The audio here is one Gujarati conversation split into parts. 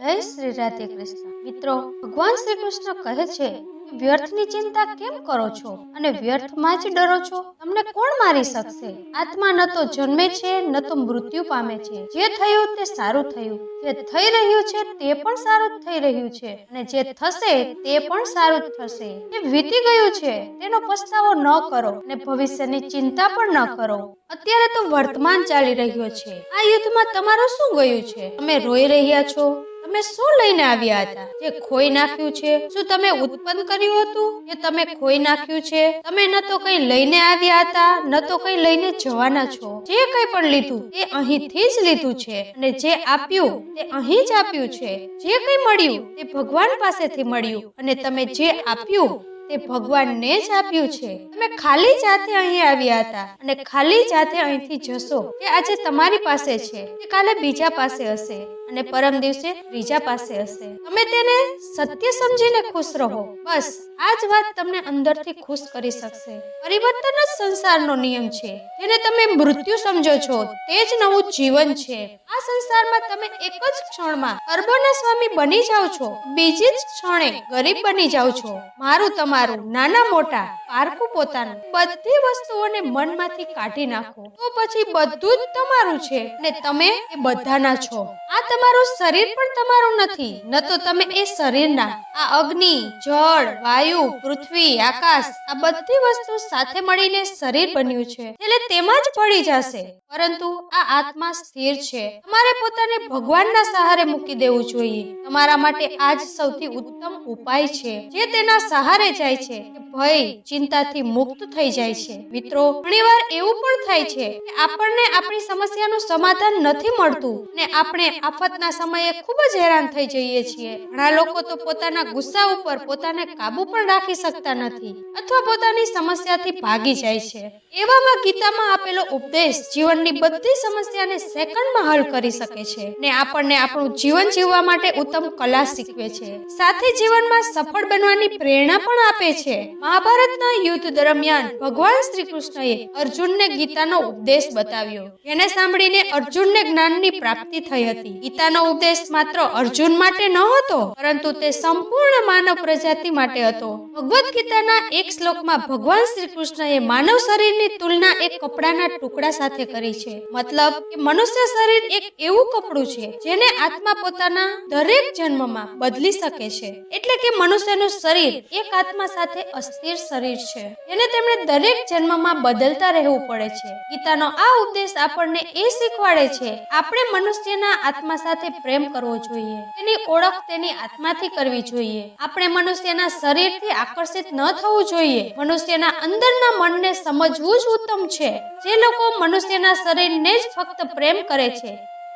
જય શ્રી રાધે કૃષ્ણ। મિત્રો, ભગવાન શ્રી કૃષ્ણ કહે છે કે વ્યર્થની ચિંતા કેમ કરો છો અને વ્યર્થમાં જ ડરો છો? તમને કોણ મારી શકશે? આત્મા ન તો જન્મે છે ન તો મૃત્યુ પામે છે। જે થયું તે સારું થયું, જે થઈ રહ્યું છે તે પણ સારું જ થઈ રહ્યું છે અને જે થશે તે પણ સારું જ થશે। જે વીતી ગયું છે તેનો પસ્તાવો ન કરો અને ભવિષ્યની ચિંતા પણ ન કરો। અત્યારે તો વર્તમાન ચાલી રહ્યો છે। આ યુદ્ધમાં તમારું શું ગયું છે? તમે રોઈ રહ્યા છો? તમે શું લઈને આવ્યા હતા જે ખોઈ નાખ્યું છે? શું તમે ઉત્પન્ન કર્યું હતું કે તમે ખોઈ નાખ્યું છે? તમે ન તો કંઈ લઈને આવ્યા હતા ન તો કંઈ લઈને જવાના છો। જે કંઈ પણ લીધું તે અહીંથી જ લીધું છે અને જે આપ્યું તે અહીં જ આપ્યું છે। જે કંઈ મળ્યું તે ભગવાન પાસેથી મળ્યું અને તમે જે આપ્યું તે ભગવાનને જ આપ્યું છે। તમે ખાલી જાતે અહીં આવ્યા હતા અને ખાલી જાતે અહીંથી જશો। કે આજે તમારી પાસે છે તે કાલે બીજા પાસે હશે અને પરમ દિવસે ત્રીજા પાસે હશે। તમે તેને સત્ય સમજીને ખુશ રહો। બસ આ જ વાત તમને અંદરથી ખુશ કરી શકશે। પરિવર્તન જ સંસારનો નિયમ છે। જેને તમે મૃત્યુ સમજો છો તે જ નવું જીવન છે। આ સંસારમાં તમે એક જ ક્ષણમાં અરબોના સ્વામી બની જાઓ છો, બીજી જ ક્ષણે ગરીબ બની જાઓ છો। મારું તમારું, નાના મોટા, પારકું પોતાનું, બધી વસ્તુઓને મનમાંથી કાઢી નાખો તો પછી બધું જ તમારું છે અને તમે એ બધાના છો। આ તમારું શરીર પણ તમારું નથી, ન તો તમે એ શરીરના। આ અગ્નિ, જળ, વાયુ, પૃથ્વી, આકાશ, આ બધી વસ્તુ સાથે મળીને શરીર બન્યું છે। એટલે તેમાં જ ભળી જશે, પરંતુ આ આત્મા સ્થિર છે। તમારે પોતાને ભગવાનના સહારે મૂકી દેવું જોઈએ। તમારા માટે આ જ સૌથી ઉત્તમ ઉપાય છે। જે તેના સહારે જાય છે તે ભય, ચિંતાથી મુક્ત થઈ જાય છે। મિત્રો, ઘણીવાર એવું પણ થાય છે કે આપણને આપણી સમસ્યાનું સમાધાન નથી મળતું ને આપણે આફતના સમયે ખૂબ જ હેરાન થઈ જઈએ છીએ। ઘણા લોકો તો પોતાના ગુસ્સા ઉપર પોતાને કાબુ પણ રાખી શકતા નથી અથવા પોતાની સમસ્યાથી ભાગી જાય છે। એવામાં ગીતામાં આપેલો ઉપદેશ જીવનની બધી સમસ્યાને સેકન્ડમાં હલ કરી શકે છે ને આપણને આપણું જીવન જીવવા માટે ઉત્તમ કલા શીખવે છે, સાથે જીવનમાં સફળ બનવાની પ્રેરણા પણ આપે છે। મહાભારતના યુદ્ધ દરમિયાન ભગવાન શ્રી કૃષ્ણએ અર્જુનને ગીતાનો ઉપદેશ બતાવ્યો, જેને સાંભળીને અર્જુનને જ્ઞાનની પ્રાપ્તિ થઈ હતી। ગીતાનો ઉપદેશ માત્ર અર્જુન માટે ન હતો, પરંતુ તે સંપૂર્ણ માનવ પ્રજાતિ માટે હતો। ભગવદ્ ગીતાના એક શ્લોકમાં ભગવાન શ્રી કૃષ્ણએ માનવ શરીરની તુલના એક કપડાના ટુકડા સાથે કરી છે। મતલબ કે મનુષ્ય શરીર એક એવું કપડું છે જેને આત્મા પોતાના દરેક જન્મમાં બદલી શકે છે। એટલે કે મનુષ્યનું શરીર એક આત્મા સાથે અસ્થિર શરીર છે જેને તેમણે દરેક જન્મમાં બદલતા રહેવું પડે છે। ગીતાનો આ ઉપદેશ આપણને એ શીખવાડે છે આપણે મનુષ્યના આત્મા સાથે પ્રેમ કરવો જોઈએ, તેની ઓળખ તેની આત્માથી કરવી જોઈએ। આપણે મનુષ્યના શરીરથી આકર્ષિત ન થવું જોઈએ, મનુષ્યના અંદરના મનને સમજવું જ ઉત્તમ છે। જે લોકો મનુષ્યના શરીરને જ ફક્ત પ્રેમ કરે છે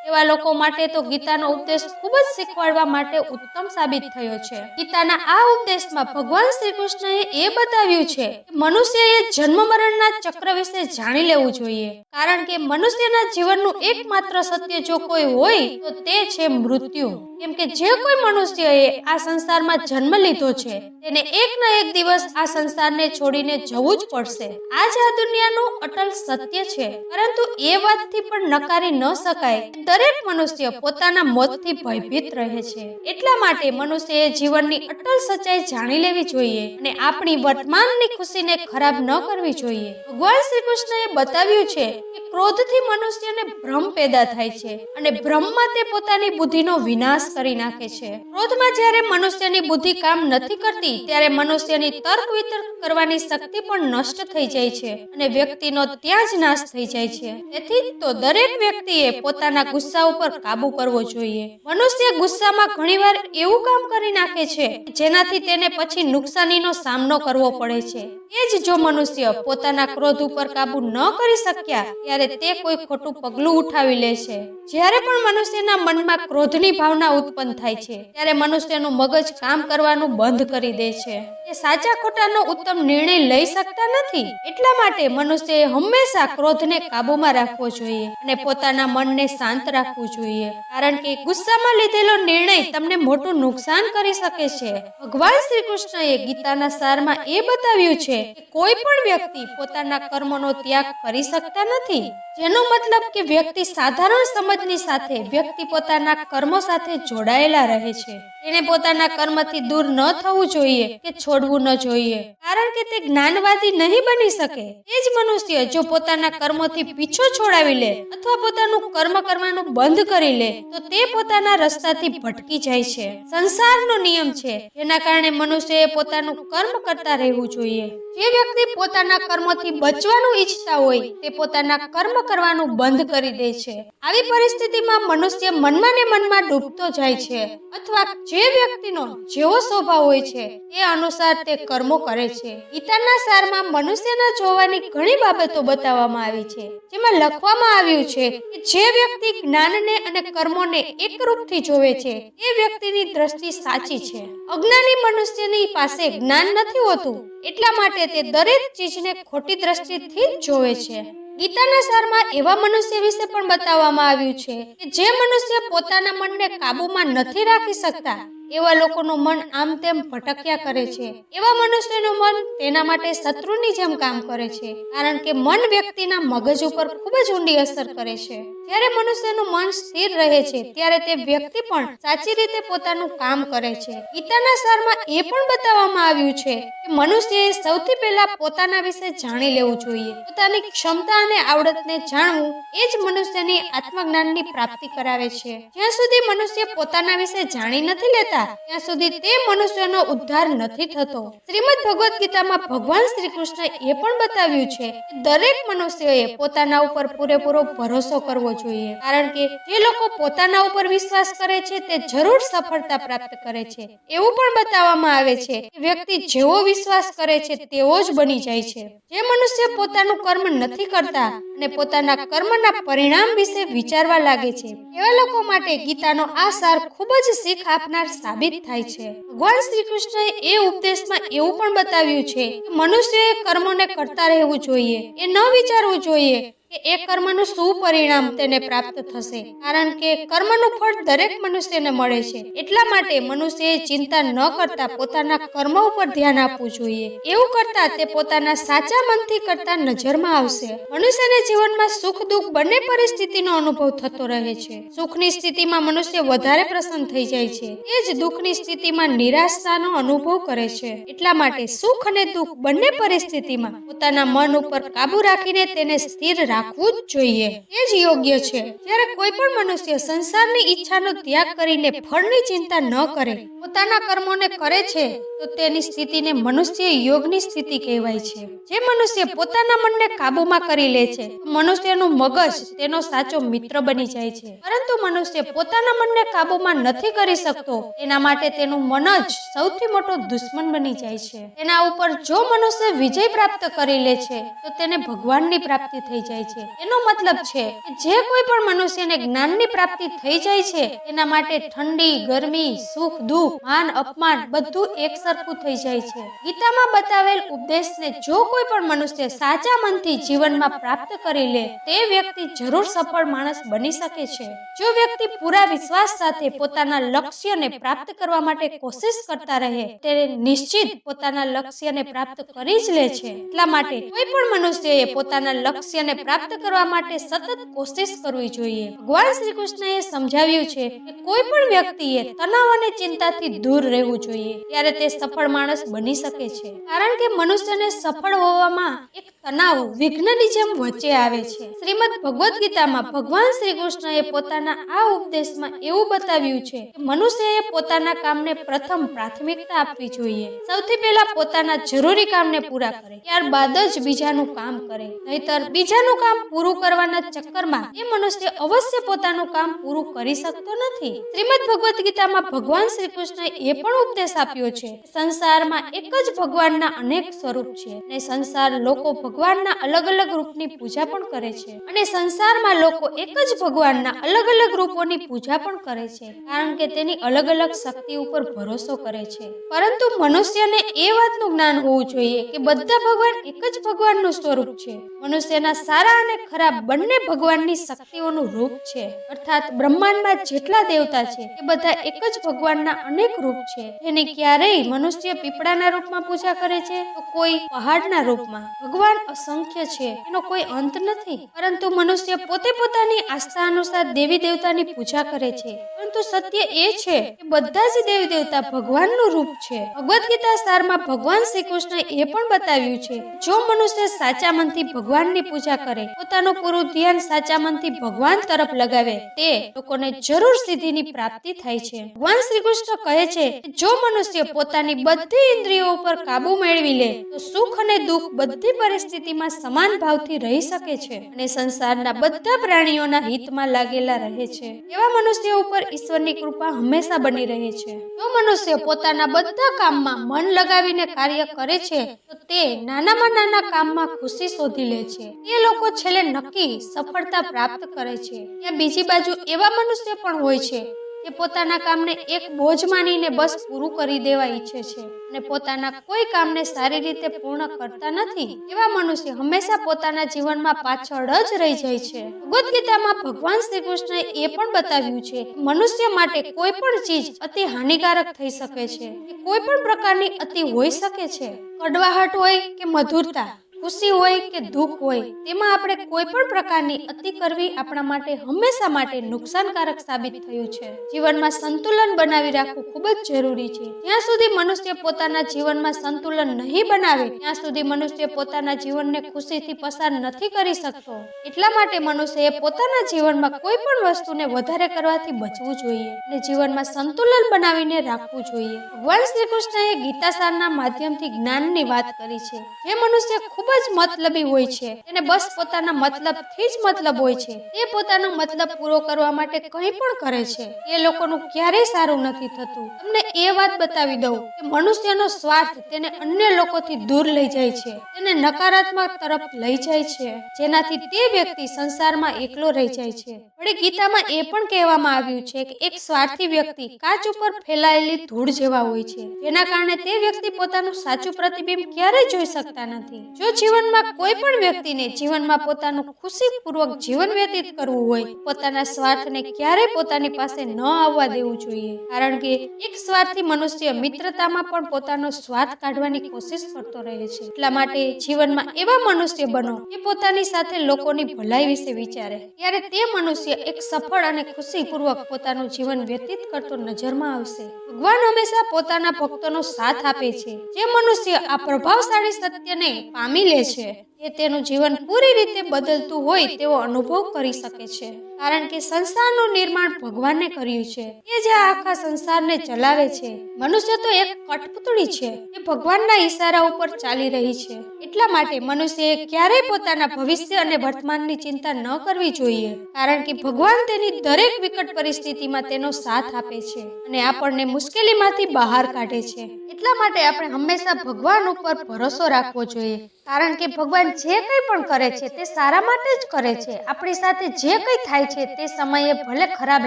એવા લોકો માટે તો ગીતાનો ઉપદેશ ખૂબ જ શીખવાડવા માટે ઉત્તમ સાબિત થયો છે। ગીતાના આ ઉપદેશમાં ભગવાન શ્રી કૃષ્ણએ એ બતાવ્યું છે કે મનુષ્યએ જન્મ મરણના ચક્ર વિશે જાણી લેવું જોઈએ, કારણ કે મનુષ્યના જીવનનું એકમાત્ર સત્ય જો કોઈ હોય તો તે છે મૃત્યુ। કેમ કે જે કોઈ મનુષ્યએ આ સંસારમાં જન્મ લીધો છે તેને એક ન એક દિવસ આ સંસારને છોડીને જવું જ પડશે। આ જ આ દુનિયાનું અટલ સત્ય છે, પરંતુ એ વાતથી પણ નકારી ન શકાય કે દરેક મનુષ્ય પોતાના મોતથી ભયભીત રહે છે। એટલા માટે મનુષ્યએ જીવનની અટલ સચ્ચાઈ જાણી લેવી જોઈએ અને આપણી વર્તમાનની ખુશીને ખરાબ ન કરવી જોઈએ। ભગવાન શ્રી કૃષ્ણએ બતાવ્યું છે કે ક્રોધથી મનુષ્યને ભ્રમ પેદા થાય છે અને ભ્રમમાં તે પોતાની બુદ્ધિનો વિનાશ કરી નાખે છે। ક્રોધમાં જ્યારે મનુષ્યની બુદ્ધિ કામ નથી કરતી ત્યારે મનુષ્યની તર્ક વિતર્ક કરવાની શક્તિ પણ નષ્ટ થઈ જાય છે અને વ્યક્તિનો ત્યાં જ નાશ થઈ જાય છે। તેથી તો દરેક વ્યક્તિએ પોતાના ગુસ્સા ઉપર કાબુ કરવો જોઈએ। મનુષ્ય ગુસ્સામાં ઘણીવાર એવું કામ કરી નાખે છે જેનાથી તેને પછી નુકસાનીનો સામનો કરવો પડે છે। એ જ જો મનુષ્ય પોતાના ક્રોધ ઉપર કાબુ ન કરી શક્યા ત્યારે તે કોઈ ખોટું પગલું ઉઠાવી લે છે। જ્યારે પણ મનુષ્યના મનમાં ક્રોધની ભાવના ઉત્પન્ન થાય છે ત્યારે મનુષ્યનું મગજ કામ કરવાનું બંધ કરી દે છે। તે સાચા ખોટાનો ઉત્તમ નિર્ણય લઈ શકતા નથી। એટલા માટે મનુષ્યએ હંમેશા ક્રોધને કાબૂમાં રાખવો જોઈએ અને પોતાના મનને શાંત રાખવું જોઈએ, કારણ કે ગુસ્સામાં લીધેલો નિર્ણય તમને મોટું નુકસાન કરી શકે છે. ભગવાન શ્રી કૃષ્ણએ ગીતાના સારમાં એ બતાવ્યું છે કે કોઈ પણ વ્યક્તિ પોતાના કર્મોનો ત્યાગ કરી શકતા નથી, જેનો મતલબ કે વ્યક્તિ સાધારણ સમજની સાથે વ્યક્તિ પોતાના કર્મો સાથે જોડાયેલા રહે છે. તેને પોતાના કર્મથી દૂર ન થવું જોઈએ કે છોડવું ન જોઈએ, કારણ કે તે જ્ઞાનવાદી નહીં બની શકે. એ જ મનુષ્ય જો પોતાના કર્મોથી પીછો છોડાવી લે અથવા પોતાનું કર્મ કરવાનું બંધ કરી લે તો તે પોતાના રસ્તાથી ભટકી જાય છે. સંસારનો નિયમ છે, જેના કારણે મનુષ્યએ પોતાનું કર્મ કરતા રહેવું જોઈએ. જે વ્યક્તિ પોતાના કર્મોથી બચવાનું ઈચ્છતા હોય તે પોતાના કર્મ કરવાનું બંધ કરી દે છે. આવી પરિસ્થિતિમાં મનુષ્ય મનમાં ને મનમાં ડૂબતો જાય છે, અથવા જે વ્યક્તિનો જેવો સ્વભાવ હોય છે તે અનુસાર તે કર્મો કરે છે. ગીતાના સારમાં મનુષ્યના જોવાની ઘણી બાબતો બતાવવામાં આવી છે, જેમાં લખવામાં આવ્યું છે કે જે વ્યક્તિ જ્ઞાનને અને કર્મોને એકરૂપથી જોવે છે એ વ્યક્તિની દ્રષ્ટિ સાચી છે. અજ્ઞાની મનુષ્યની પાસે જ્ઞાન નથી હોતું, એટલા માટે તે દરેક ચીજને ખોટી દ્રષ્ટિથી જ જોવે છે. ગીતાના સારમાં એવા મનુષ્ય વિશે પણ બતાવવામાં આવ્યું છે કે જે મનુષ્ય પોતાના મનને કાબૂમાં નથી રાખી શકતા, એવા લોકોનું મન આમ તેમ ભટક્યા કરે છે. એવા મનુષ્યનું મન તેના માટે શત્રુની જેમ કામ કરે છે, કારણ કે મન વ્યક્તિના મગજ ઉપર ખૂબ જ ઊંડી અસર કરે છે. જ્યારે મનુષ્યનું મન સ્થિર રહે છે ત્યારે તે વ્યક્તિ પણ સાચી રીતે પોતાનું કામ કરે છે. ગીતાના સારમાં એ પણ બતાવવામાં આવ્યું છે કે મનુષ્યએ સૌથી પહેલા પોતાના વિશે જાણી લેવું જોઈએ. પોતાની ક્ષમતા અને આવડતને જાણવું એ જ મનુષ્યની આત્મજ્ઞાનની પ્રાપ્તિ કરાવે છે. જ્યાં સુધી મનુષ્ય પોતાના વિશે જાણી નથી લેતા ત્યાં સુધી તે મનુષ્યનો ઉદ્ધાર નથી થતો. શ્રીમદ ભગવદ્ ગીતામાં ભગવાન શ્રી કૃષ્ણએ એ પણ બતાવ્યું છે કે દરેક મનુષ્યએ પોતાના ઉપર પૂરેપૂરો ભરોસો કરવો જોઈએ, કારણ કે જે લોકો પોતાના ઉપર વિશ્વાસ કરે છે તે જરૂર સફળતા પ્રાપ્ત કરે છે. એવું પણ બતાવવામાં આવે છે કે વ્યક્તિ જેવો વિશ્વાસ કરે છે તેવો જ બની જાય છે. જે મનુષ્ય પોતાનું કર્મ નથી કરતા અને પોતાના કર્મના પરિણામ વિશે વિચારવા લાગે છે, એવા લોકો માટે ગીતાનો આ સાર ખૂબ જ શીખ આપનાર સાબિત થાય છે. ભગવાન શ્રી કૃષ્ણએ એ ઉપદેશમાં એવું પણ બતાવ્યું છે કે મનુષ્યએ કર્મોને કરતા રહેવું જોઈએ. એ ન વિચારવું જોઈએ કે એ કર્મનું શું પરિણામ તેને પ્રાપ્ત થશે, કારણ કે કર્મનું ફળ દરેક મનુષ્યને મળે છે. એટલા માટે મનુષ્યએ ચિંતા ન કરતા પોતાના કર્મ ઉપર ધ્યાન આપવું જોઈએ. એવું કરતા તે પોતાના સાચા મનથી કરતા નજરમાં આવશે. મનુષ્યને જીવનમાં સુખ દુઃખ બંને પરિસ્થિતિનો અનુભવ થતો રહે છે. સુખની સ્થિતિમાં મનુષ્ય વધારે પ્રસન્ન થઈ જાય છે, એ જ દુઃખની સ્થિતિમાં નિરાશાનો અનુભવ કરે છે. એટલા માટે સુખ અને દુઃખ બંને પરિસ્થિતિમાં પોતાના મન ઉપર કાબુ રાખીને તેને સ્થિર રાખવું જ જોઈએ. એ જ યોગ્ય છે. જ્યારે કોઈ પણ મનુષ્ય સંસારની ઈચ્છાનો ત્યાગ કરીને ફળની ચિંતા ન કરે, પોતાના કર્મોને કરે છે, તો તેની સ્થિતિને મનુષ્ય યોગની સ્થિતિ કહેવાય છે. જે મનુષ્ય પોતાના મનને કાબૂમાં કરી લે છે, મનુષ્યનું મગજ તેનો સાચો મિત્ર બની જાય છે. પરંતુ મનુષ્ય પોતાના મનને કાબૂમાં નથી કરી શકતો, તેના માટે તેનું મન જ સૌથી મોટો દુશ્મન બની જાય છે. તેના ઉપર જો મનુષ્ય વિજય પ્રાપ્ત કરી લે છે તો તેને ભગવાનની પ્રાપ્તિ થઈ જાય છે. એનો મતલબ છે કે જે કોઈ પણ મનુષ્યને જ્ઞાનની પ્રાપ્તિ થઈ જાય છે તેના માટે ઠંડી, ગરમી, સુખ, દુઃખ, માન, અપમાન બધું એક સરખું થઈ જાય છે. ગીતામાં બતાવેલ ઉપદેશને જો કોઈ પણ મનુષ્ય સાચા મનથી જીવનમાં પ્રાપ્ત કરી લે, તે વ્યક્તિ જરૂર સફળ માણસ બની શકે છે. જો વ્યક્તિ પૂરા વિશ્વાસ સાથે પોતાના લક્ષ્યને પ્રાપ્ત કરવા માટે કોશિશ કરતા રહે, તે નિશ્ચિત પોતાના લક્ષ્યને પ્રાપ્ત કરી જ લે છે. એટલા માટે કોઈ પણ મનુષ્યએ પોતાના લક્ષ્યને પ્રાપ્ત કરવા માટે સતત કોશિશ કરવી જોઈએ. ભગવાન શ્રી કૃષ્ણએ સમજાવ્યું છે કે કોઈ પણ વ્યક્તિએ તણાવ અને ચિંતાથી દૂર રહેવું જોઈએ, ત્યારે તે સફળ માણસ બની શકે છે. કારણ કે મનુષ્યને સફળ હોવામાં એક તણાવ વિઘ્નની જેમ વચ્ચે આવે છે. શ્રીમદ ભગવદ્ ગીતામાં ભગવાન શ્રી કૃષ્ણએ પોતાના આ ઉપદેશમાં એવું બતાવ્યું છે કે મનુષ્યએ પોતાના કામને પ્રથમ પ્રાથમિકતા આપવી જોઈએ. સૌથી પહેલા પોતાના જરૂરી કામને પૂરા કરે, ત્યારબાદ જ બીજાનું કામ કરે. નહીતર બીજાનું કામ પૂરું કરવાના ચક્કરમાં એ મનુષ્ય અવશ્ય પોતાનું કામ પૂરું કરી શકતો નથી. શ્રીમદ ભગવદ્ ગીતામાં ભગવાન શ્રી કૃષ્ણએ એ પણ ઉપદેશ આપ્યો છે કે સંસારમાં એક જ ભગવાનના અનેક સ્વરૂપ છે, અને સંસાર લોકો ભગવાનના અલગ અલગ રૂપની પૂજા પણ કરે છે, અને સંસારમાં લોકો એક જ ભગવાનના અલગ અલગ રૂપોની પૂજા પણ કરે છે, કારણ કે તેની અલગ અલગ શક્તિ ઉપર ભરોસો કરે છે. પરંતુ મનુષ્યને એ વાતનું જ્ઞાન હોવું જોઈએ કે બધા ભગવાન એક જ ભગવાનનું સ્વરૂપ છે. મનુષ્યના સારા અને ખરાબ બંને ભગવાનની શક્તિઓનું રૂપ છે. અર્થાત બ્રહ્માંડમાં જેટલા દેવતા છે એ બધા એક જ ભગવાનના અનેક રૂપ છે. એની ક્યારેય મનુષ્ય પીપળાના રૂપમાં પૂજા કરે છે તો કોઈ પહાડના રૂપમાં. ભગવાન અસંખ્ય છે, એનો કોઈ અંત નથી, પરંતુ મનુષ્ય પોતે પોતાની આસ્થા અનુસાર દેવી દેવતાની પૂજા કરે છે. પરંતુ સત્ય એ છે કે બધા જ દેવી દેવતા ભગવાનનું રૂપ છે. ભગવદ્ ગીતા સારમાં ભગવાન શ્રી કૃષ્ણએ એ પણ બતાવ્યું છે, જો મનુષ્ય સાચા મનથી ભગવાનની પૂજા કરે, પોતાનું પૂરું ધ્યાન સાચા મનથી ભગવાન તરફ લગાવે, તે લોકોને જરૂર સિદ્ધિની પ્રાપ્તિ થાય છે. ભગવાન શ્રી કૃષ્ણ કહે છે કે જો મનુષ્ય પોતાની બધી ઇન્દ્રિયો ઉપર કાબુ મેળવી લે તો સુખ અને દુઃખ બધી પરિસ્થિતિમાં સમાન ભાવથી રહી શકે છે અને સંસારના બધા પ્રાણીઓના હિતમાં લાગેલા રહે છે. એવા મનુષ્ય ઉપર ઈશ્વરની કૃપા હંમેશા બની રહે છે. જો મનુષ્ય પોતાના બધા કામમાં મન લગાવીને કાર્ય કરે છે તો તે નાનામાં નાના કામમાં ખુશી શોધી લે છે. તે લોકો છેલ્લે નક્કી સફળતા પ્રાપ્ત કરે છે. ત્યાં બીજી બાજુ એવા મનુષ્ય પણ હોય છે જે પોતાના કામને એક બોજ માનીને બસ પૂરું કરી દેવા ઈચ્છે છે અને પોતાના કોઈ કામને સારી રીતે પૂર્ણ કરતા નથી. એવા મનુષ્ય હંમેશા પોતાના જીવનમાં પાછળ જ રહી જાય છે. ભગવદ્ ગીતામાં ભગવાન શ્રી કૃષ્ણએ એ પણ બતાવ્યું છે કે મનુષ્ય માટે કોઈ પણ ચીજ અતિ હાનિકારક થઈ શકે છે, કે કોઈ પણ પ્રકારની અતિ હોઈ શકે છે. કડવાહટ હોય કે મધુરતા, ખુશી હોય કે દુઃખ હોય, તેમાં આપણે કોઈ પણ પ્રકારની અતિ કરવી આપણા માટે હંમેશા માટે નુકસાનકારક સાબિત થયું છે. જીવનમાં સંતુલન બનાવી રાખવું ખૂબ જ જરૂરી છે. જ્યાં સુધી મનુષ્ય પોતાના જીવનમાં સંતુલન નહીં બનાવે ત્યાં સુધી મનુષ્ય પોતાના જીવનને ખુશીથી પસાર નથી કરી શકતો. એટલા માટે મનુષ્યએ પોતાના જીવનમાં કોઈ પણ વસ્તુને વધારે કરવાથી બચવું જોઈએ અને જીવનમાં સંતુલન બનાવીને રાખવું જોઈએ. ભગવાન શ્રી કૃષ્ણએ ગીતાસારના માધ્યમથી જ્ઞાનની વાત કરી છે. જે મનુષ્ય ખૂબ જ મતલબી હોય છે, તેને બસ પોતાના મતલબથી જ મતલબ હોય છે, તે પોતાનો મતલબ પૂરો કરવા માટે કંઈ પણ કરે છે. એ લોકોનું ક્યારેય સારું નથી થતું. તમને એ વાત બતાવી દઉં કે મનુષ્યનો સ્વાર્થ તેને અન્ય લોકોથી દૂર લઈ જાય છે, તેને નકારાત્મક તરફ લઈ જાય છે, જેનાથી તે વ્યક્તિ સંસારમાં એકલો રહી જાય છે. વળી ગીતામાં એ પણ કહેવામાં આવ્યું છે કે એક સ્વાર્થી વ્યક્તિ કાચ ઉપર ફેલાયેલી ધૂળ જેવા હોય છે, જેના કારણે તે વ્યક્તિ પોતાનું સાચું પ્રતિબિંબ ક્યારેય જોઈ શકતા નથી. જો જીવનમાં કોઈ પણ વ્યક્તિને જીવનમાં પોતાનું ખુશીપૂર્વક જીવન વ્યતીત કરવું હોય, પોતાના સ્વાર્થને ક્યારેય પોતાની પાસે ન આવવા દેવું જોઈએ. કારણ કે એક સ્વાર્થી મનુષ્ય મિત્રતામાં પણ પોતાનો સ્વાર્થ કાઢવાની કોશિશ કરતો રહે છે. એટલા માટે જીવનમાં એવા મનુષ્ય બનો કે પોતાની સાથે લોકોની ભલાઈ વિશે વિચારે. ત્યારે તે મનુષ્ય એક સફળ અને ખુશીપૂર્વક પોતાનું જીવન વ્યતીત કરતો નજરમાં આવશે. ભગવાન હંમેશા પોતાના ભક્તોનો સાથ આપે છે. જે મનુષ્ય આ પ્રભાવશાળી સત્યને પામી લે છે તે તેનું જીવન પૂરી રીતે બદલતું હોય તેવો અનુભવ કરી શકે છે. કારણ કે સંસારનું નિર્માણ ભગવાને કર્યું છે, કે જે આખા સંસારને ચલાવે છે. મનુષ્ય તો એક કઠપૂતળી છે, એ ભગવાનના ઈશારા ઉપર ચાલી રહી છે. એટલા માટે મનુષ્યએ ક્યારેય પોતાના ભવિષ્ય અને વર્તમાનની ચિંતા ન કરવી જોઈએ. કારણ કે ભગવાન તેની દરેક વિકટ પરિસ્થિતિમાં તેનો સાથ આપે છે અને આપણને મુશ્કેલીમાંથી બહાર કાઢે છે. એટલા માટે આપણે હંમેશા ભગવાન ઉપર ભરોસો રાખવો જોઈએ. કારણ કે ભગવાન જે કંઈ પણ કરે છે તે સારા માટે જ કરે છે. આપણી સાથે જે કંઈ થાય છે તે સમયે ભલે ખરાબ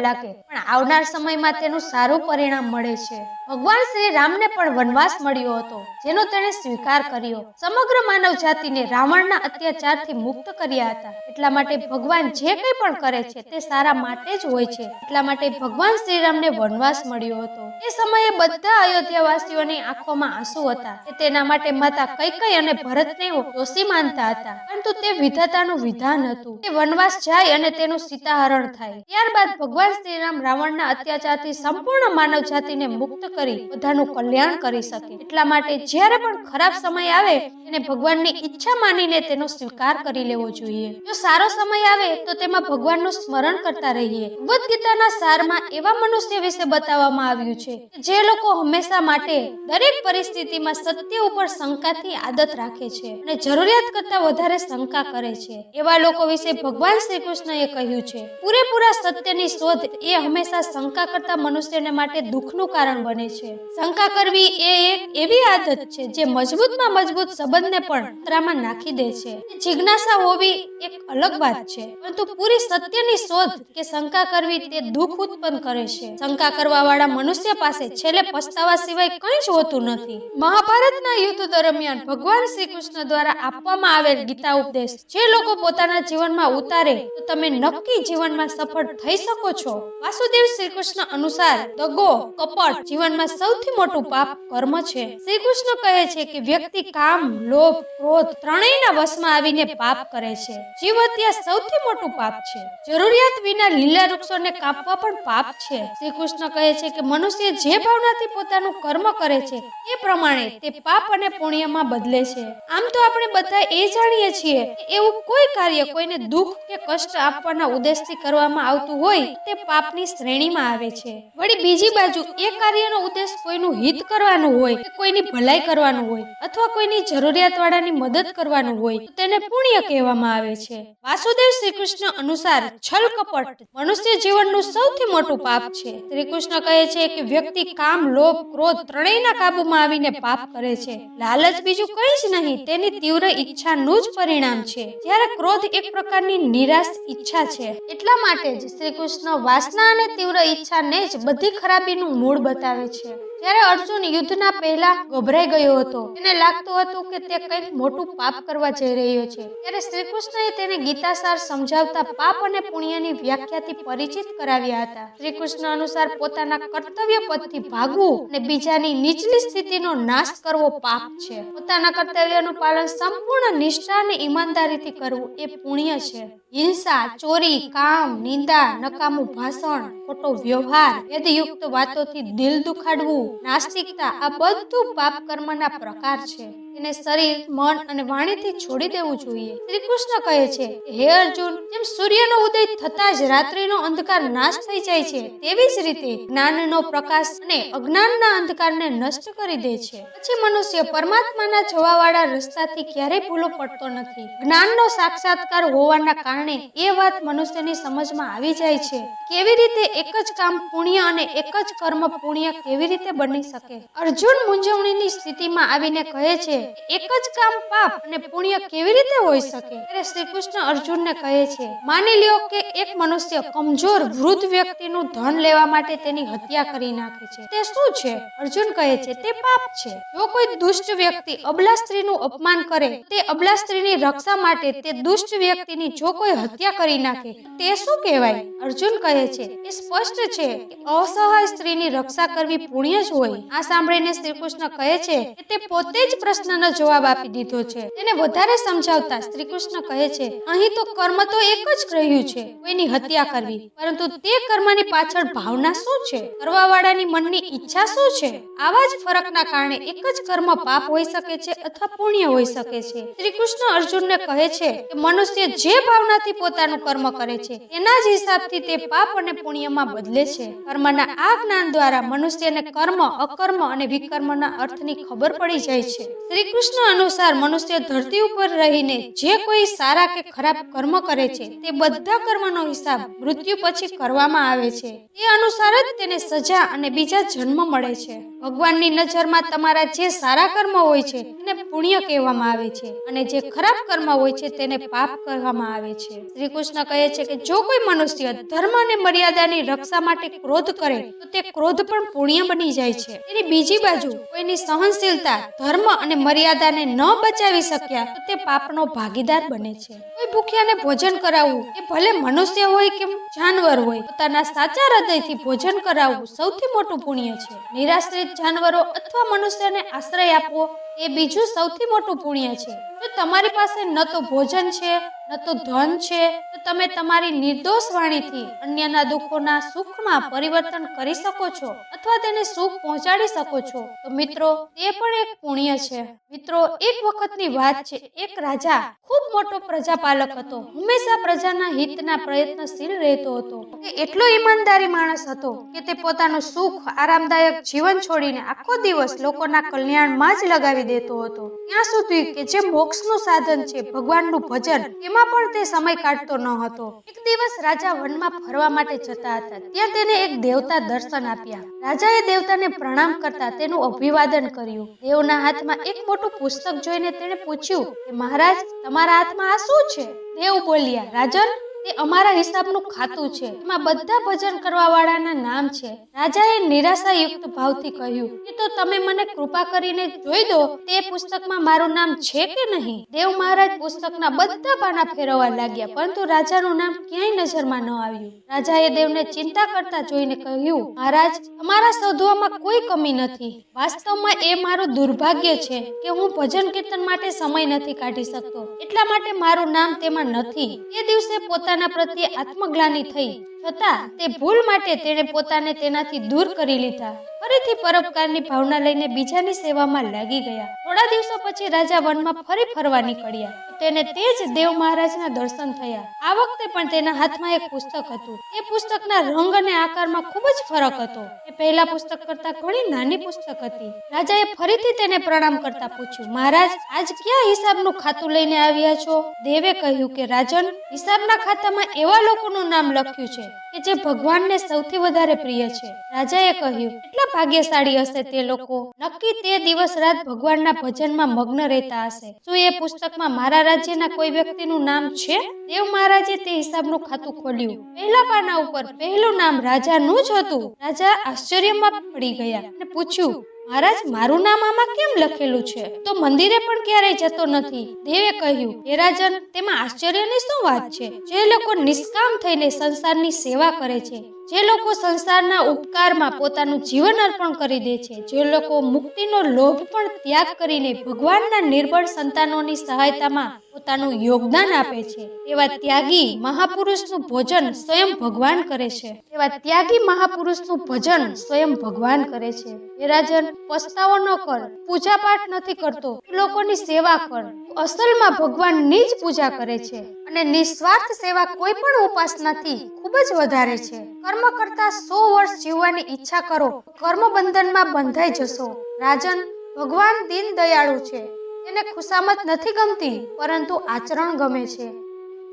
લાગે, પણ આવનાર સમયમાં તેનું સારું પરિણામ મળે છે. ભગવાન શ્રી રામને પણ વનવાસ મળ્યો હતો, જેનો તેણે સ્વીકાર કર્યો. સમગ્ર માનવ જાતિને રાવણના અત્યાચારથી મુક્ત કર્યા હતા. એટલા માટે ભગવાન જે કંઈ પણ કરે છે તે સારા માટે જ હોય છે. એટલા માટે ભગવાન શ્રીરામને વનવાસ મળ્યો હતો. એ સમયે બધા અયોધ્યાવાસીઓની આંખોમાં આંસુ હતા. તે તેના માટે માતા કૈકેયી અને ભરતને દોષી માનતા હતા, પરંતુ તે વિધાતાનું વિધાન હતું કે વનવાસ જાય અને તેનું સીતાહરણ થાય. ત્યારબાદ ભગવાન શ્રીરામ રાવણના અત્યાચારથી સંપૂર્ણ માનવ જાતિને મુક્ત કરી બધાનું કલ્યાણ કરી શકે. એટલા માટે જ્યારે પણ ખરાબ સમય આવે તેને ભગવાનની ઈચ્છા માનીને તેનો સ્વીકાર કરી લેવો જોઈએ. જો સારો સમય આવે તો તેમાં ભગવાનનું સ્મરણ કરતા રહીએ. ભગવદ્ ગીતાના સારમાં એવા મનુષ્ય વિશે બતાવવામાં આવ્યું છે કે જે લોકો હંમેશા માટે દરેક પરિસ્થિતિમાં સત્ય ઉપર શંકાથી આદત રાખે છે અને જરૂરિયાત કરતા વધારે શંકા કરે છે. એવા લોકો વિશે ભગવાન શ્રી કૃષ્ણએ કહ્યું છે, પૂરેપૂરા સત્યની શોધ એ હંમેશા શંકા કરતા મનુષ્યને માટે દુઃખનું કારણ બને છે. શંકા કરવી એ એક એવી આદત છે જે મજબૂતમાં મજબૂત સંબંધને પણ ખતરામાં નાખી દે છે. જિજ્ઞાસા હોવી એક અલગ વાત છે, પરંતુ પૂરી સત્યની શોધ કે શંકા કરવી તે દુઃખ ઉત્પન્ન કરે છે. શંકા કરવા વાળા મનુષ્ય પાસે છેલ્લે પસ્તાવા સિવાય કંઈ જ હોતું નથી. મહાભારતના યુદ્ધ દરમિયાન ભગવાન શ્રી કૃષ્ણ દ્વારા આપવામાં આવેલ ગીતા ઉપદેશ જે લોકો પોતાના જીવનમાં ઉતારે તો તમે નક્કી જીવનમાં સફળ થઈ શકો છો. વાસુદેવ શ્રી કૃષ્ણ અનુસાર દગો, કપટ જીવનમાં સૌથી મોટું પાપ કર્મ છે. શ્રી કૃષ્ણ કહે છે કે વ્યક્તિ કામ, લોભ, ક્રોધ ત્રણેયના વશમાં આવીને પાપ કરે છે. જીવ હત્યા સૌથી મોટું પાપ છે. જરૂરિયાત વિના લીલા વૃક્ષોને કાપવા પણ પાપ છે. શ્રી કૃષ્ણ કહે છે કે મનુષ્ય જે ભાવનાથી પોતાનું કર્મ કરે છે એ પ્રમાણે તે પાપ અને પુણ્યમાં બદલે છે. આમ તો આપણે બધા એ જાણીએ છીએ કે એવું કોઈ કાર્ય કોઈને દુઃખ કે કષ્ટ આપવાના ઉદ્દેશથી કરવામાં આવતું હોય તે પાપની શ્રેણીમાં આવે છે. વળી બીજી બાજુ એ કાર્યનો ઉદ્દેશ કોઈનું હિત કરવાનું હોય કે કોઈની ભલાઈ કરવાનું હોય અથવા કોઈની જરૂરિયાતવાળાની મદદ કરવાનું હોય તો તેને પુણ્ય કહેવામાં આવે છે. વાસુદેવ શ્રી કૃષ્ણ અનુસાર છલ કપટ મનુષ્ય જીવનનું સૌથી મોટું પાપ છે. શ્રી કૃષ્ણ કહે છે કે વ્યક્તિ કામ, લોભ, ક્રોધ ત્રણેયના કાબુમાં આવીને પાપ કરે છે. લાલચ બીજું કંઈ જ નહીં, તેની તીવ્ર ઈચ્છાનું જ પરિણામ છે. જ્યારે ક્રોધ એક પ્રકારની નિરાશ ઈચ્છા છે. એટલા માટે જ શ્રી કૃષ્ણ વાસના અને તીવ્ર ઈચ્છાને જ બધી ખરાબીનું મૂળ બતાવે છે. જ્યારે અર્જુન યુદ્ધના પહેલા ગભરાઈ ગયો હતો, તેને લાગતું હતું કે તે કંઈક મોટું પાપ કરવા જઈ રહ્યો છે, ત્યારે શ્રી કૃષ્ણએ તેને ગીતાસાર સમજાવતા પાપ અને પુણ્યની વ્યાખ્યાથી પરિચિત કરાવ્યા હતા. શ્રી કૃષ્ણ અનુસાર પોતાના કર્તવ્ય પથથી ભાગવું અને બીજાની નીચલી સ્થિતિનો નાશ કરવો પાપ છે. પોતાના કર્તવ્યનું પાલન સંપૂર્ણ નિષ્ઠા અને ઈમાનદારીથી કરવું એ પુણ્ય છે. હિંસા, ચોરી, કામ, નિંદા, નકામું ભાષણ, ખોટો વ્યવહાર, વેદયુક્ત વાતોથી દિલ દુખાડવું, નાસ્તિકતા આ બધું પાપ કર્મના પ્રકાર છે. તેને શરીર, મન અને વાણીથી છોડી દેવું જોઈએ. શ્રી કૃષ્ણ કહે છે હે અર્જુન, જેમ સૂર્યનો ઉદય થતાં જ રાત્રિનો અંધકાર નાશ થઈ જાય છે તેવી જ રીતે જ્ઞાનનો પ્રકાશ અને અજ્ઞાનના અંધકારને નષ્ટ કરી દે છે. પછી મનુષ્ય પરમાત્માના જવાવાળા રસ્તાથી ક્યારેય ભૂલો પડતો નથી. જ્ઞાનનો સાક્ષાત્કાર હોવાના કારણે એ વાત મનુષ્યની સમજમાં આવી જાય છે કેવી રીતે એક જ કામ પુણ્ય અને એક જ કર્મ પુણ્ય કેવી રીતે બની શકે. અર્જુન મૂંઝવણીની સ્થિતિમાં આવીને કહે છે એક જ કામ પાપ અને પુણ્ય કેવી રીતે હોઈ શકે. ત્યારે શ્રી કૃષ્ણ અર્જુનને કહે છે માની લ્યો કે એક મનુષ્ય કમજોર વૃદ્ધ વ્યક્તિનું ધન લેવા માટે તેની હત્યા કરી નાખે છે, તે શું છે? અર્જુન કહે છે તે પાપ છે. જો કોઈ દુષ્ટ વ્યક્તિ અબલા સ્ત્રીનું અપમાન કરે, તે અબલા સ્ત્રીની રક્ષા માટે તે દુષ્ટ વ્યક્તિની જો કોઈ હત્યા કરી નાખે તે શું કહેવાય? અર્જુન કહે છે એ સ્પષ્ટ છે કે અસહાય સ્ત્રીની રક્ષા કરવી પુણ્ય જ હોય. આ સાંભળીને શ્રી કૃષ્ણ કહે છે કે તે પોતે જ પ્રશ્નનો જવાબ આપી દીધો છે. તેને વધારે સમજાવતા શ્રી કૃષ્ણ કહે છે અહીં તો કર્મ તો એક જ રહ્યું છે, કોઈની હત્યા કરવી, પરંતુ તે કર્મની પાછળ ભાવના શું છે, કરવાવાળાની મનની ઈચ્છા શું છે? આવા જ ફરકના કારણે એક જ કર્મ પાપ હોઈ શકે છે અથવા પુણ્ય હોઈ શકે છે. શ્રી કૃષ્ણ અર્જુનને કહે છે કે મનુષ્ય જે ભાવનાથી પોતાનું કર્મ કરે છે તેના જ હિસાબથી તે પાપ અને પુણ્યમાં બદલે છે. કર્મના આ જ્ઞાન દ્વારા મનુષ્યને કર્મ, અકર્મ અને વિકર્મના અર્થની ખબર પડી જાય છે. શ્રી કૃષ્ણ અનુસાર મનુષ્ય ધરતી ઉપર રહીને જે કોઈ સારા કે ખરાબ કર્મ કરે છે તે બધા કર્મનો હિસાબ મૃત્યુ પછી કરવામાં આવે છે. તે અનુસાર જ તેને સજા અને બીજા જન્મ મળે છે. ભગવાનની નજરમાં તમારા જે સારા કર્મ હોય છે તેને પુણ્ય કહેવામાં આવે છે અને જે ખરાબ કર્મ હોય છે તેને પાપ કહેવામાં આવે છે. શ્રી કૃષ્ણ કહે છે કે જો કોઈ મનુષ્ય ધર્મ અને મર્યાદાની રક્ષા માટે ક્રોધ કરે તો તે ક્રોધ પણ પુણ્ય બની જાય છે. તેની બીજી બાજુ કોઈની સહનશીલતા, ધર્મ અને મર્યાદાને ન બચાવી શક્યા તો તે પાપનો ભાગીદાર બને છે. કોઈ ભૂખ્યાને ભોજન કરાવવું એ ભલે મનુષ્ય હોય કે જાનવર હોય, પોતાના સાચા હૃદયથી ભોજન કરાવવું સૌથી મોટું પુણ્ય છે. નિરાશ્રિત જાનવરો અથવા મનુષ્યને આશ્રય આપવો એ બીજું સૌથી મોટું પુણ્ય છે. જો તમારી પાસે ન તો ભોજન છે ન તો ધન છે તો તમે તમારી નિર્દોષ વાણીથી અન્યના દુઃખોના સુખમાં પરિવર્તન કરી શકો છો અથવા તેને સુખ પહોંચાડી શકો છો તો મિત્રો તે પણ એક પુણ્ય છે. મિત્રો એક વખતની વાત છે, એક રાજા ખૂબ મોટો પ્રજાપાલક હતો. હંમેશા પ્રજાના હિતના પ્રયત્નશીલ રહેતો હતો. તે એટલો ઈમાનદારી માણસ હતો કે તે પોતાનું સુખ, આરામદાયક જીવન છોડીને આખો દિવસ લોકોના કલ્યાણમાં જ લગાવી દેતો હતો. ત્યાં સુધી કે જે મોક્ષનું સાધન છે, ભગવાનનું ભજન, તેમાં પણ તે સમય કાઢતો ન હતો. એક દિવસ રાજા વનમાં ફરવા માટે જતા હતા. ત્યાં તેને એક દેવતા દર્શન આપ્યા. રાજાએ દેવતાને પ્રણામ કરતા તેનું અભિવાદન કર્યું. દેવના હાથમાં એક મોટું પુસ્તક જોઈને તેણે પૂછ્યું કે મહારાજ, તમારા હાથમાં આ શું છે? દેવ બોલ્યા રાજન, તે અમારા હિસાબનું ખાતું છે, એમાં બધા ભજન કરવા વાળાના નામ છે. રાજાએ નિરાશાયુક્ત ભાવથી કહ્યું કે તો તમે મને કૃપા કરીને જોઈ દો તે પુસ્તકમાં મારું નામ છે કે નહીં. દેવ મહારાજ પુસ્તકના બધા પાના ફેરવવા લાગ્યા, પરંતુ રાજાનું નામ ક્યાંય નજરમાં ન આવ્યું. રાજાએ દેવને ચિંતા કરતા જોઈને કહ્યું, મહારાજ, તમારા શોધવામાં કોઈ કમી નથી. વાસ્તવમાં એ મારું દુર્ભાગ્ય છે કે હું ભજન કીર્તન માટે સમય નથી કાઢી શકતો, એટલા માટે મારું નામ તેમાં નથી. તે દિવસે પોતાના પ્રત્યે આત્મગ્લાનિ થઈ, છતાં તે ભૂલ માટે તેણે પોતાને તેનાથી દૂર કરી લીધા. ફરીથી પરોપકારની ભાવના લઈને બીજાની સેવામાં લાગી ગયા. થોડા દિવસો પછી રાજા વનમાં ફરી ફરવા નીકળ્યા. તેને તે જ દેવ મહારાજના દર્શન થયા. આ વખતે પણ તેના હાથમાં એક પુસ્તક હતું. એ પુસ્તકના રંગ અને આકારમાં ખૂબ જ ફરક હતો. એ પહેલા પુસ્તક કરતા ઘણી નાની પુસ્તક હતી. રાજાએ ફરીથી તેને પ્રણામ કરતા પૂછ્યું, મહારાજ, આજ ક્યાં હિસાબનું ખાતું લઈને આવ્યા છો? દેવે કહ્યું કે રાજન, હિસાબના ખાતામાં એવા લોકોનું નામ લખ્યું છે કે જે ભગવાનને સૌથી વધારે પ્રિય છે. રાજાએ કહ્યું, એટલા ભાગ્યશાળી હશે તે લોકો, નક્કી તે દિવસ રાત ભગવાનના ભજનમાં મગ્ન રહેતા હશે. શું એ પુસ્તકમાં મારા રાજ્યના કોઈ વ્યક્તિનું નામ છે? દેવ મહારાજે તે હિસાબનું ખાતું ખોલ્યું. પહેલા પાના ઉપર પહેલું નામ રાજાનું જ હતું. રાજા આશ્ચર્યમાં પડી ગયા અને પૂછ્યું, મહારાજ, મારું નામ આમાં કેમ લખેલું છે? તો મંદિરે પણ ક્યારેય જતો નથી. દેવે કહ્યું, હે રાજન, તેમાં આશ્ચર્યની શું વાત છે? જે લોકો નિષ્કામ થઈને સંસારની સેવા કરે છે, જે લોકો સંસારના ઉપકારમાં પોતાનું જીવન અર્પણ કરી દે છે, જે લોકો મુક્તિનો લોભ પણ ત્યાગ કરીને ભગવાનના નિર્બળ સંતાનોની સહાયતામાં પોતાનું યોગદાન આપે છે, એવા ત્યાગી મહાપુરુષનું ભોજન સ્વયં ભગવાન કરે છે. એવા ત્યાગી મહાપુરુષનું ભજન સ્વયં ભગવાન કરે છે. હે રાજન, પસ્તાવો ન કર. પૂજા પાઠ નથી કરતો, લોકોની સેવા કર. અસલમાં ભગવાનની જ પૂજા કરે છે અને નિસ્વાર્થ સેવા કોઈ પણ ઉપાસનાથી ખૂબ જ વધારે છે. કર્મ કરતા 100 વર્ષ જીવવાની ઈચ્છા કરો, કર્મ બંધનમાં બંધાઈ જશો. રાજન, ભગવાન દીન દયાળુ છે. તેને ખુશામત નથી ગમતી, પરંતુ આચરણ ગમે છે.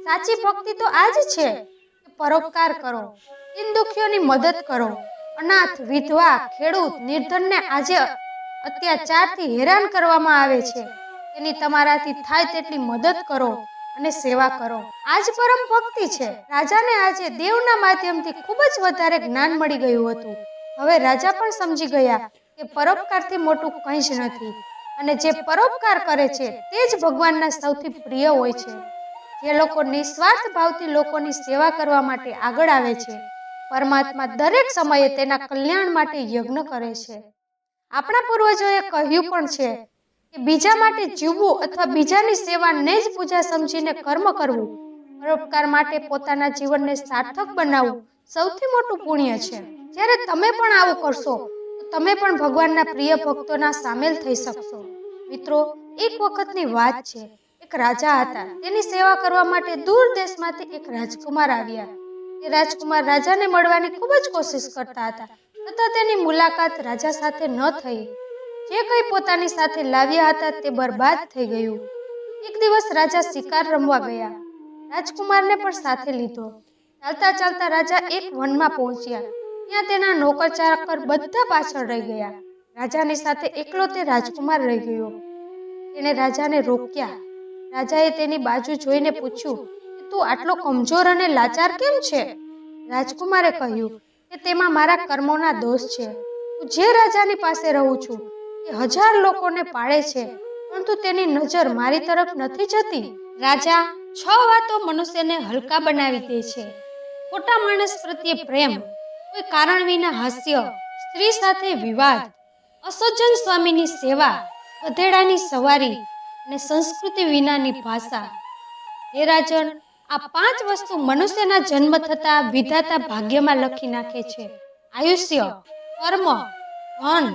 સાચી ભક્તિ તો આ જ છે કે પરોપકાર કરો, દીન દુખીઓની મદદ કરો. અનાથ, વિધવા, ખેડૂત, નિર્ધનને આજે અત્યાચારથી હેરાન કરવામાં આવે છે, તેની તમારાથી થાય તેટલી મદદ કરો અને સેવા કરો. આજ પરમ ભક્તિ છે. રાજાને આજે દેવના માધ્યમથી ખૂબ જ વધારે જ્ઞાન મળી ગયું હતું. હવે રાજા પણ સમજી ગયા કે પરોપકારથી મોટું કંઈ જ નથી, અને જે પરોપકાર કરે છે તે જ ભગવાનના સૌથી પ્રિય હોય છે. જે લોકો નિસ્વાર્થ ભાવથી લોકોની સેવા કરવા માટે આગળ આવે છે, પરમાત્મા દરેક સમયે તેના કલ્યાણ માટે યજ્ઞ કરે છે. આપણા પૂર્વજોએ કહ્યું પણ છે કે બીજા માટે જીવવું અથવા બીજાની સેવાને જ પૂજા સમજીને કર્મ કરવું, પરોપકાર માટે પોતાના જીવનને સાર્થક બનાવવું સૌથી મોટું પુણ્ય છે. જ્યારે તમે પણ આવું કરશો તો તમે પણ ભગવાનના પ્રિય ભક્તોના સામેલ થઈ શકશો. મિત્રો, એક વખતની વાત છે. એક રાજા હતા. તેની સેવા કરવા માટે દૂર દેશમાંથી એક રાજકુમાર આવ્યા. તે રાજકુમાર રાજાને મળવાની ખૂબ જ કોશિશ કરતા હતા, છતાં તેની મુલાકાત રાજા સાથે ન થઈ. જે કંઈ પોતાની સાથે લાવ્યા હતા તે બરબાદ થઈ ગયું. એક દિવસ રાજા શિકાર રમવા ગયા. રાજકુમારને પણ સાથે લીધો. ચાલતા ચાલતા રાજા એક વનમાં પહોંચ્યા. ત્યાં તેના નોકર ચાકર બધા પાછળ રહી ગયા. રાજાની સાથે એકલો તે રાજકુમાર રહી ગયો. તેણે રાજાને રોક્યા. રાજાએ તેની બાજુ જોઈને પૂછ્યું કે તું આટલો કમજોર અને લાચાર કેમ છે? રાજકુમારે કહ્યું કે તેમાં મારા કર્મોના દોષ છે. હું જે રાજાની પાસે રહું છું તે 1000 લોકોને પાળે છે, પરંતુ તેની નજર મારી તરફ નથી જતી. રાજા, 6 વાતો મનુષ્યને હલકા બનાવી દે છે: ખોટા માણસ પ્રત્યે પ્રેમ, કોઈ કારણ વિના હાસ્ય, સ્ત્રી સાથે વિવાદ, અસજ્જન સ્વામીની સેવા, ગધેડાની સવારી અને સંસ્કૃતિ વિનાની ભાષા. હે રાજન, આ 5 વસ્તુ મનુષ્યના જન્મ થતા વિધાતા ભાગ્યમાં લખી નાખે છે: આયુષ્ય, કર્મ, ધન,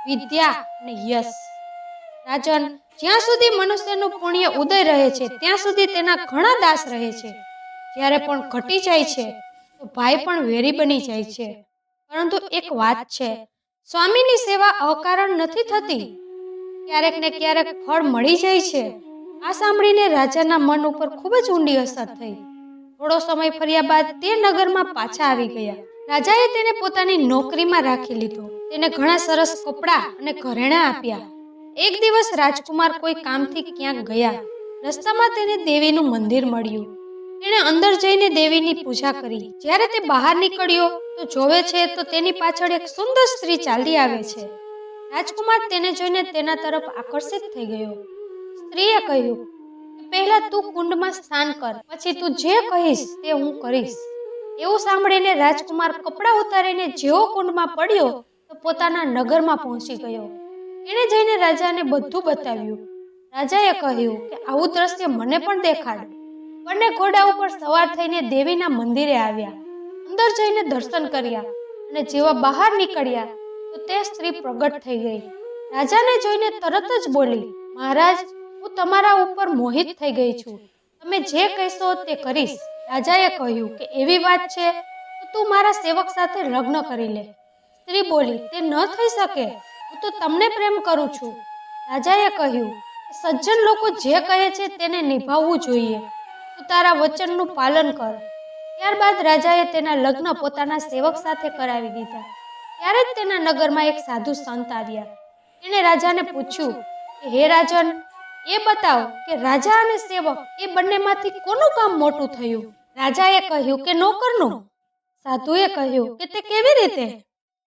વિદ્યા અને યશ. રાજન, જ્યાં સુધી મનુષ્યનું પુણ્ય ઉદય રહે છે ત્યાં સુધી તેના ઘણા દાસ રહે છે. જ્યારે પણ ઘટી જાય છે તો ભાઈ પણ વેરી બની જાય છે. પરંતુ એક વાત છે, સ્વામીની સેવા અકારણ નથી થતી. ક્યારેક ને ક્યારેક ફળ મળી જાય છે. આ સાંભળીને રાજાના મન ઉપર ખૂબ જ ઊંડી અસર થઈ. થોડો સમય ફર્યા બાદ તે નગરમાં પાછા આવી ગયા. રાજાએ તેને પોતાની નોકરીમાં રાખી લીધો. તેને ઘણા સરસ કપડાં અને ઘરેણાં આપ્યા. એક દિવસ રાજકુમાર કોઈ કામથી ક્યાંક ગયા. રસ્તામાં તેને દેવીનું મંદિર મળ્યું. તેણે અંદર જઈને દેવીની પૂજા કરી. જ્યારે તે બહાર નીકળ્યો તો જોવે છે તો તેની પાછળ એક સુંદર સ્ત્રી ચાલી આવે છે. રાજકુમાર તેને જોઈને તેના તરફ આકર્ષિત થઈ ગયો. સ્ત્રીએ કહ્યું, પહેલા તું કુંડમાં સ્નાન કર, પછી તું જે કહીશ તે હું કરીશ. એવું સાંભળીને રાજકુમાર કપડાં ઉતારીને જેવો કુંડમાં પડ્યો તો પોતાના નગરમાં પહોંચી ગયો. એણે જઈને રાજાને બધું બતાવ્યું. રાજાએ કહ્યું કે આવું દ્રશ્ય મને પણ દેખાડ. બંને ઘોડા ઉપર સવાર થઈને દેવીના મંદિરે આવ્યા. અંદર જઈને દર્શન કર્યા અને જેવા બહાર નીકળ્યા તો તે સ્ત્રી પ્રગટ થઈ ગઈ. રાજાને જોઈને તરત જ બોલી, મહારાજ, હું તમારા ઉપર મોહિત થઈ ગઈ છું. તમે જે કહેશો તે કરીશ. રાજાએ કહ્યું કે એવી વાત છે તો તું મારા સેવક સાથે લગ્ન કરી લે. સ્ત્રી બોલી, તે ન થઈ શકે, હું તો તમને પ્રેમ કરું છું. રાજાએ કહ્યું કે સજ્જન લોકો જે કહે છે તેને નિભાવવું જોઈએ. તું તારા વચનનું પાલન કર. ત્યારબાદ રાજાએ તેના લગ્ન પોતાના સેવક સાથે કરાવી દીધા. ત્યારે જ તેના નગરમાં એક સાધુ સંત આવ્યા. તેણે રાજાને પૂછ્યું કે હે રાજન, એ બતાવ કે રાજા અને સેવક એ બંનેમાંથી કોનું કામ મોટું થયું? રાજાએ કહ્યું કે નોકરનું. સાધુએ કહ્યું કે તે કેવી રીતે?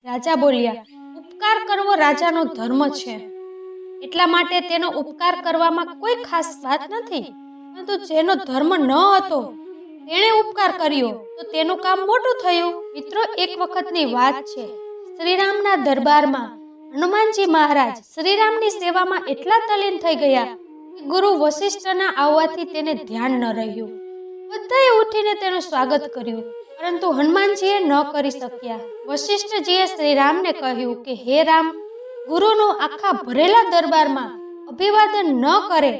રાજા બોલ્યા, ઉપકાર કરવો રાજાનો ધર્મ છે, એટલા માટે તેનો ઉપકાર કરવામાં કોઈ ખાસ વાત નથી. પરંતુ જેનો ધર્મ ન હતો તેણે ઉપકાર કર્યો તો તેનું કામ મોટું થયું. મિત્રો, એક વખતની વાત છે. શ્રીરામના દરબારમાં હનુમાનજી મહારાજ શ્રીરામની સેવામાં એટલા તલ્લીન થઈ ગયા કે ગુરુ વશિષ્ઠના આવવાથી તેને ધ્યાન ન રહ્યું. બધાએ ઉઠીને તેનું સ્વાગત કર્યું, પરંતુ હનુમાનજીએ ન કરી શક્યા. વશિષ્ઠજીએ શ્રીરામને કહ્યું કે હે રામ, ગુરુનું આખા ભરેલા દરબારમાં અભિવાદન ન કરે,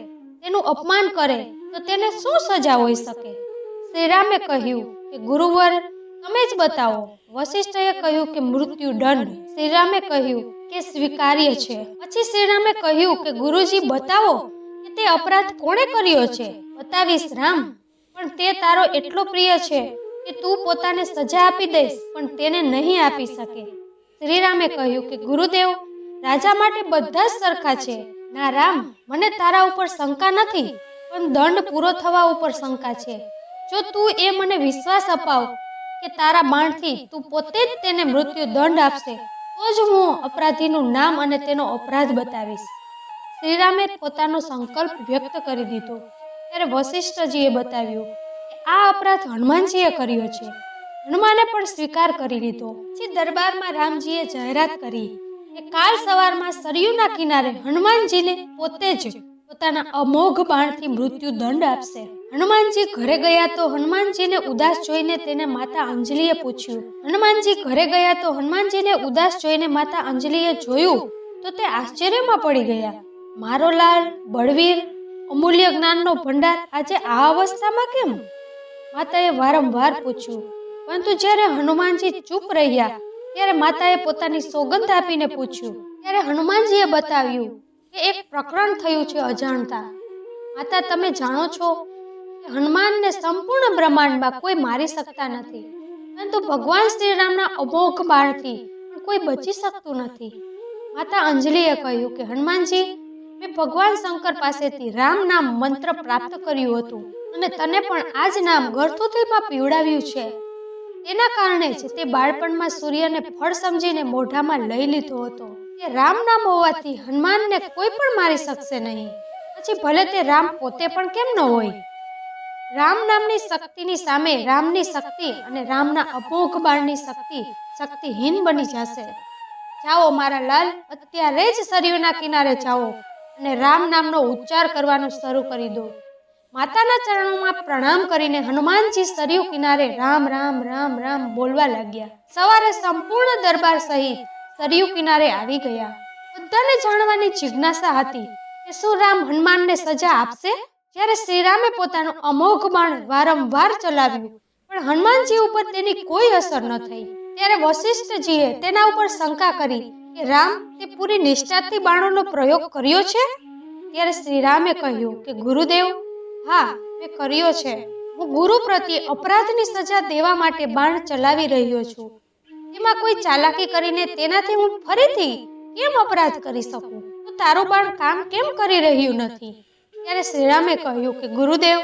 તેનું અપમાન કરે તો તેને શું સજા હોઈ શકે? શ્રીરામે કહ્યું કે ગુરુવર, તમે જ બતાવો. વશિષ્ઠએ કહ્યું કે મૃત્યુદંડ. શ્રીરામે કહ્યું કે સ્વીકાર્ય છે. પછી શ્રીરામે કહ્યું કે ગુરુજી, બતાવો કે તે અપરાધ કોણે કર્યો છે. બતાવીશ રામ, પણ તે તારો એટલો પ્રિય છે કે તું પોતાને સજા આપી દઈશ પણ તેને નહીં આપી શકે. શ્રીરામે કહ્યું કે ગુરુદેવ, રાજા માટે બધા જ સરખા છે. ના રામ, મને તારા ઉપર શંકા નથી, પણ દંડ પૂરો થવા ઉપર શંકા છે. જો તું એ મને વિશ્વાસ અપાવ કે તારા બાણથી તું પોતે જ તેને મૃત્યુ દંડ આપશે તો જ હું અપરાધીનું નામ અને તેનો અપરાધ બતાવીશ. શ્રીરામે પોતાનો સંકલ્પ વ્યક્ત કરી દીધો. ત્યારે વશિષ્ઠજીએ બતાવ્યું કે આ અપરાધ હનુમાનજીએ કર્યો છે. હનુમાને પણ સ્વીકાર કરી લીધો. પછી દરબારમાં રામજીએ જાહેરાત કરી કે કાલ સવારમાં સરયુના કિનારે હનુમાનજીને પોતે જ પોતાના અમોઘ બાણથી મૃત્યુ દંડ આપશે. હનુમાનજી ઘરે ગયા તો હનુમાનજીને ઉદાસ જોઈને તેને માતા અંજલિએ પૂછ્યું. હનુમાનજીને ઉદાસ જોઈને માતા અંજલિએ જોયું તો તે આશ્ચર્યમાં પડી ગયા. મારો લાલ, બળવીર, અમૂલ્ય જ્ઞાનનો ભંડાર આજે આ અવસ્થામાં કેમ? માતાએ વારંવાર પૂછ્યું, પરંતુ જ્યારે હનુમાનજી ચૂપ રહ્યા ત્યારે માતાએ પોતાની સોગંદ આપીને પૂછ્યું. ત્યારે હનુમાનજીએ બતાવ્યું કે એક પ્રકરણ થયું છે અજાણતા. માતા, તમે જાણો છો કે હનુમાનને સંપૂર્ણ બ્રહ્માંડમાં કોઈ મારી શકતા નથી, પરંતુ ભગવાન શ્રીરામના અમોઘ બાણથી પણ કોઈ બચી શકતું નથી. માતા અંજલિએ કહ્યું કે હનુમાનજી, મેં ભગવાન શંકર પાસેથી રામ નામ મંત્ર પ્રાપ્ત કર્યું હતું અને તને પણ આ જ નામ ગળથુથીમાં પીવડાવ્યું છે. તેના કારણે જ તે બાળપણમાં સૂર્યને ફળ સમજીને મોઢામાં લઈ લીધો હતો. તે રામ નામ હોવાથી હનુમાનને કોઈ પણ મારી શકશે નહીં, પછી ભલે તે રામ પોતે પણ કેમ ન હોય. રામ નામની શક્તિની સામે રામની શક્તિ અને રામના અમોઘ બાણની શક્તિ શક્તિહીન બની જશે. જાઓ મારા લાલ, અત્યારે જ સરયુના કિનારે જાઓ અને રામ નામનો ઉચ્ચાર કરવાનું શરૂ કરી દો. માતાના ચરણોમાં પ્રણામ કરીને હનુમાનજી સરયુ કિનારે રામ રામ રામ રામ બોલવા લાગ્યા. સવારે સંપૂર્ણ દરબાર સહિત સરયુ કિનારે આવી ગયા. બધાને જાણવાની જિજ્ઞાસા હતી કે શું રામ હનુમાનને સજા આપશે? જ્યારે શ્રીરામે પોતાનું અમોઘ બાણ વારંવાર ચલાવ્યું પણ હનુમાનજી ઉપર તેની કોઈ અસર ન થઈ. ત્યારે વશિષ્ઠજીએ તેના ઉપર શંકા કરી કે રામ, તે પૂરી નિષ્ઠાથી બાણોનો પ્રયોગ કર્યો છે? ત્યારે શ્રીરામે કહ્યું કે ગુરુદેવ, હા, મેં કર્યો છે. હું ગુરુ પ્રત્યે અપરાધની સજા દેવા માટે બાણ ચલાવી રહ્યો છું. તેમાં કોઈ ચાલાકી કરીને તેનાથી હું ફરીથી કેમ અપરાધ કરી શકું? તો તારું બાણ કામ કેમ કરી રહ્યું નથી? ત્યારે શ્રીરામે કહ્યું કે ગુરુદેવ,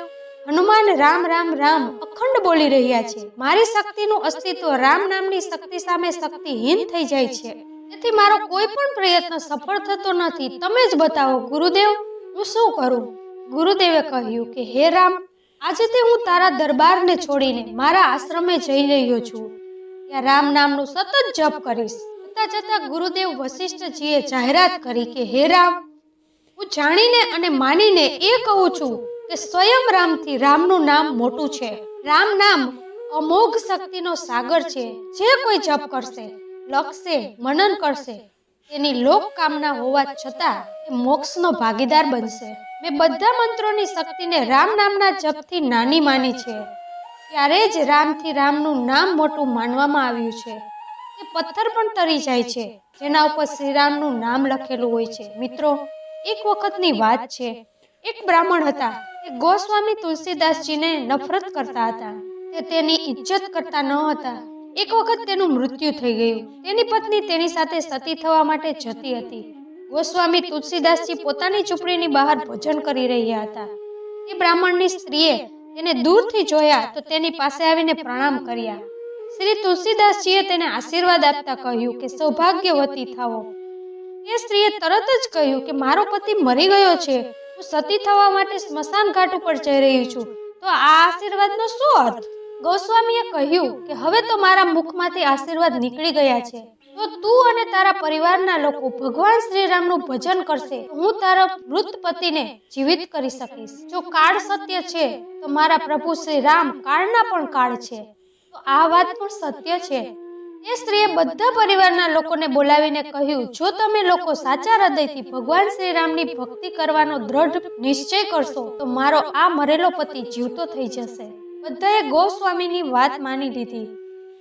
હનુમાન રામ રામ રામ અખંડ બોલી રહ્યા છે. મારી શક્તિનું અસ્તિત્વ રામ નામની શક્તિ સામે શક્તિહીન થઈ જાય છે. તેથી મારો કોઈ પણ પ્રયત્ન સફળ થતો નથી. તમે જ બતાવો ગુરુદેવ, હું શું કરું? ગુરુદેવે કહ્યું કે હે રામ, આજથી હું તારા દરબારને છોડીને મારા આશ્રમે જઈ રહ્યો છું. ત્યાં રામ નામનું સતત જપ કરીશ. જતા જતા ગુરુદેવ વશિષ્ઠજીએ જાહેરાત કરી કે હે રામ, હું જાણીને અને માનીને એ કહું છું કે સ્વયં રામથી રામનું નામ મોટું છે. રામ નામ અમોઘ શક્તિનો સાગર છે. જે કોઈ જપ કરશે, લખશે, મનન કરશે, તેની લોક કામના હોવા છતાં એ મોક્ષનો ભાગીદાર બનશે. મેં બધા મંત્રોની શક્તિને રામ નામના જપથી નાની માની છે. ત્યારે જ રામથી રામનું નામ મોટું માનવામાં આવ્યું છે. એ પથ્થર પણ તરી જાય છે જેના ઉપર શ્રીરામનું નામ લખેલું હોય છે. મિત્રો, એક વખતની વાત છે. એક બ્રાહ્મણ હતા. તે ગોસ્વામી તુલસીદાસજીને નફરત કરતા હતા. તે તેની ઇજ્જત કરતા ન હતા. એક વખત તેનું મૃત્યુ થઈ ગયું. તેની પત્ની તેની સાથે સતી થવા માટે જતી હતી. ગોસ્વામી તુલસીદાસજી પોતાની ઝૂંપડીની બહાર ભજન કરી રહ્યા હતા. તે બ્રાહ્મણની સ્ત્રીએ તેને દૂરથી જોયા તો તેની પાસે આવીને પ્રણામ કર્યા. શ્રી તુલસીદાસજીએ તેને આશીર્વાદ આપતા કહ્યું કે સૌભાગ્યવતી થાઓ. તે સ્ત્રીએ તરત જ કહ્યું કે મારો પતિ મરી ગયો છે. હું સતી થવા માટે સ્મશાન ઘાટ ઉપર જઈ રહી છું. તો આ આશીર્વાદનો શું અર્થ? ગોસ્વામીએ કહ્યું કે હવે તો મારા મુખમાંથી આશીર્વાદ નીકળી ગયા છે. તો તું અને તારા પરિવારના લોકો ભગવાન શ્રીરામનું ભજન કરશે તો હું તારા મૃત પતિને જીવિત કરી શકીશ. જો કાળ સત્ય છે તો મારા પ્રભુ શ્રી રામ કાળના પણ કાળ છે. તો આ વાત પણ સત્ય છે. એ સ્ત્રીએ બધા પરિવારના લોકોને બોલાવીને કહ્યું, જો તમે લોકો સાચા હૃદયથી ભગવાન શ્રીરામની ભક્તિ કરવાનો દ્રઢ નિશ્ચય કરશો તો મારો આ મરેલો પતિ જીવતો થઈ જશે. બધાએ ગોસ્વામીની વાત માની લીધી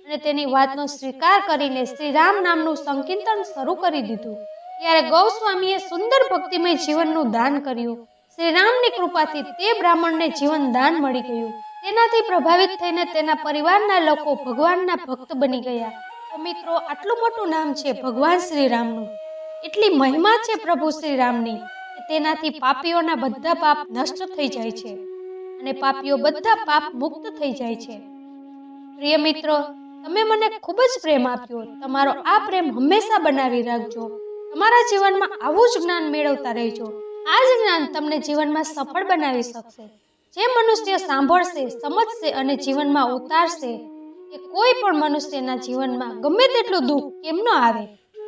અને તેની વાતનો સ્વીકાર કરીને શ્રીરામ નામનું સંકીર્તન શરૂ કરી દીધું. ત્યારે ગોસ્વામીએ સુંદર ભક્તિમય જીવનનું દાન કર્યું. શ્રીરામની કૃપાથી તે બ્રાહ્મણને જીવન દાન મળી ગયું. તેનાથી પ્રભાવિત થઈને તેના પરિવારના લોકો ભગવાનના ભક્ત બની ગયા. તો મિત્રો, આટલું મોટું નામ છે ભગવાન શ્રીરામનું. એટલી મહિમા છે પ્રભુ શ્રીરામની કે તેનાથી પાપીઓના બધા પાપ નષ્ટ થઈ જાય છે અને પાપીઓ બધા પાપ મુક્ત થઈ જાય છે. પ્રિય મિત્રો, તમે મને ખૂબ જ પ્રેમ આપ્યો. તમારો આ પ્રેમ હંમેશા બનાવી રાખજો. તમારા જીવનમાં આવું જ જ્ઞાન મેળવતા રહેજો. આ જ જ્ઞાન તમને જીવનમાં સફળ બનાવી શકશે. જે મનુષ્ય સાંભળશે, સમજશે અને જીવનમાં ઉતારશે, કે કોઈ પણ મનુષ્યના જીવનમાં ગમે તેટલું દુઃખ કેમ ન આવે,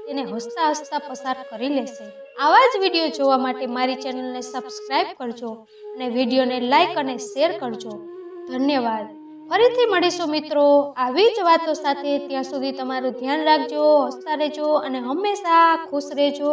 તેને હસતા હસતા પસાર કરી લેશે. આવા જ વિડીયો જોવા માટે મારી ચેનલને સબસ્ક્રાઇબ કરજો અને વિડીયોને લાઈક અને શેર કરજો. ધન્યવાદ. ફરીથી મળીશું મિત્રો આવી જ વાતો સાથે. ત્યાં સુધી તમારું ધ્યાન રાખજો, હસતા રહેજો અને હંમેશા ખુશ રહેજો.